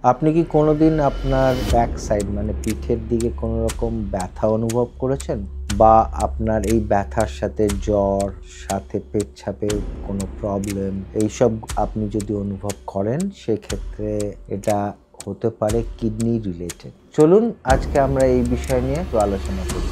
আপনি কি কোনোদিন আপনার ব্যাক সাইড মানে পিঠের দিকে কোনো রকম ব্যথা অনুভব করেছেন? বা আপনার এই ব্যথার সাথে জ্বর, সাথে পেচ্ছাপের কোনো প্রবলেম এইসব আপনি যদি অনুভব করেন সেক্ষেত্রে এটা হতে পারে কিডনি রিলেটেড। চলুন আজকে আমরা এই বিষয় নিয়ে একটু আলোচনা করি।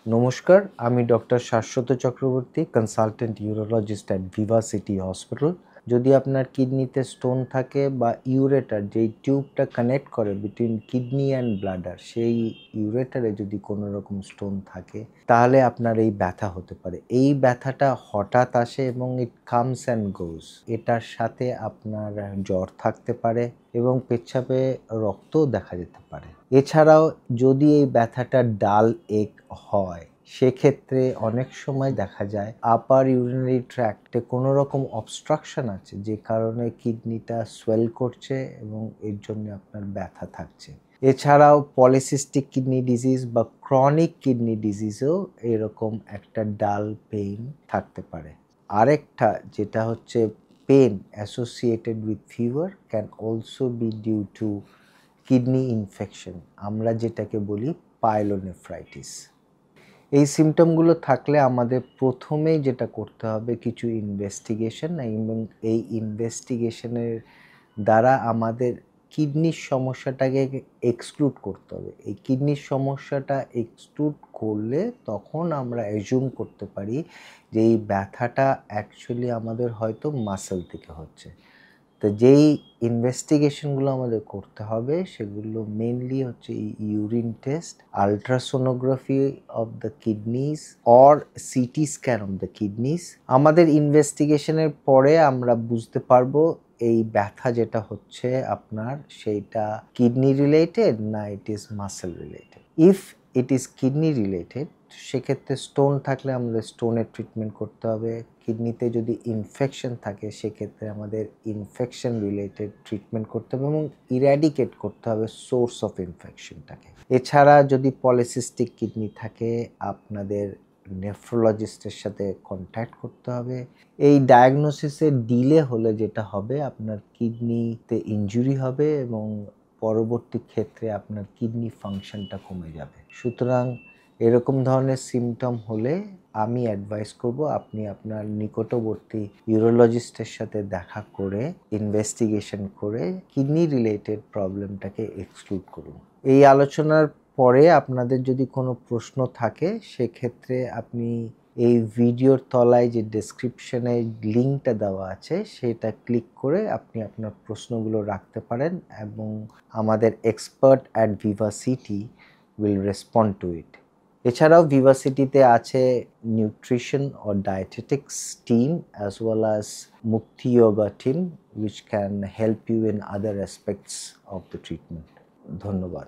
নমস্কার, আমি doctor Shashwat Chakraborty, consultant urologist at Viva City Hospital. যদি আপনার কিডনিতে স্টোন থাকে বা ইউরেটার যেই টিউবটা কানেক্ট করে বিটুইন কিডনি অ্যান্ড ব্লাডার, সেই ইউরেটারে যদি কোনো রকম স্টোন থাকে তাহলে আপনার এই ব্যথা হতে পারে। এই ব্যথাটা হঠাৎ আসে এবং ইট কামস অ্যান্ড গোজ। এটার সাথে আপনার জ্বর থাকতে পারে এবং পেচ্ছাপে রক্তও দেখা যেতে পারে। এছাড়াও যদি এই ব্যথাটা ডাল এক হয় সেক্ষেত্রে অনেক সময় দেখা যায় আপার ইউরিনারি ট্র্যাক্টে কোনো রকম অবস্ট্রাকশন আছে, যে কারণে কিডনিটা সোয়েল করছে এবং এর জন্য আপনার ব্যথা থাকছে। এছাড়াও পলিসিস্টিক কিডনি ডিজিজ বা ক্রনিক কিডনি ডিজিজেও এরকম একটা ডাল পেইন থাকতে পারে। আরেকটা যেটা হচ্ছে pain associated with fever can also be due to kidney infection, আমরা যেটাকে বলি পাইলোনেফ্রাইটিস। এই সিমটমগুলো থাকলে আমাদের প্রথমেই যেটা করতে হবে কিছু ইনভেস্টিগেশন, এবং এই ইনভেস্টিগেশনের দ্বারা আমাদের কিডনির সমস্যাটাকে এক্সক্লুড করতে হবে। এই কিডনির সমস্যাটা এক্সক্লুড করলে তখন আমরা অ্যাজিউম করতে পারি যে এই ব্যথাটা অ্যাকচুয়ালি আমাদের হয়তো মাসেল থেকে হচ্ছে। তো যেই ইনভেস্টিগেশনগুলো আমাদের করতে হবে সেগুলো মেনলি হচ্ছে urine test, ultrasonography of the kidneys or CT scan of the kidneys. আমাদের ইনভেস্টিগেশনের পরে আমরা বুঝতে পারবো এই ব্যথা যেটা হচ্ছে আপনার সেইটা কিডনি রিলেটেড না it is muscle related. If it is kidney related সেক্ষেত্রে স্টোন থাকলে আমাদের স্টোনের ট্রিটমেন্ট করতে হবে। কিডনিতে যদি ইনফেকশন থাকে সেক্ষেত্রে আমাদের ইনফেকশন রিলেটেড ট্রিটমেন্ট করতে হবে এবং ইরাডিকেট করতে হবে সোর্স অফ ইনফেকশনটাকে। এছাড়া যদি পলিসিস্টিক কিডনি থাকে আপনাদের নেফ্রোলজিস্টের সাথে কন্ট্যাক্ট করতে হবে। এই ডায়াগনোসিসে ডিলে হলে যেটা হবে আপনার কিডনিতে ইনজুরি হবে এবং পরবর্তী ক্ষেত্রে আপনার কিডনি ফাংশনটা কমে যাবে। সুতরাং এরকম ধরনের সিমটম হলে আমি অ্যাডভাইস করব আপনি আপনার নিকটবর্তী ইউরোলজিস্টের সাথে দেখা করে ইনভেস্টিগেশন করে কিডনি রিলেটেড প্রবলেমটাকে এক্সক্লুড করুন। এই আলোচনার পরে আপনাদের যদি কোনো প্রশ্ন থাকে সেক্ষেত্রে আপনি এই ভিডিওর তলায় যে ডেসক্রিপশনে লিঙ্কটা দেওয়া আছে সেটা ক্লিক করে আপনি আপনার প্রশ্নগুলো রাখতে পারেন এবং আমাদের expert at Viva city will respond to it. এছাড়াও ভিভা সিটিতে আছে নিউট্রিশন ও dietetics team as well as Mukti yoga team which can help you in other aspects of the treatment. ধন্যবাদ।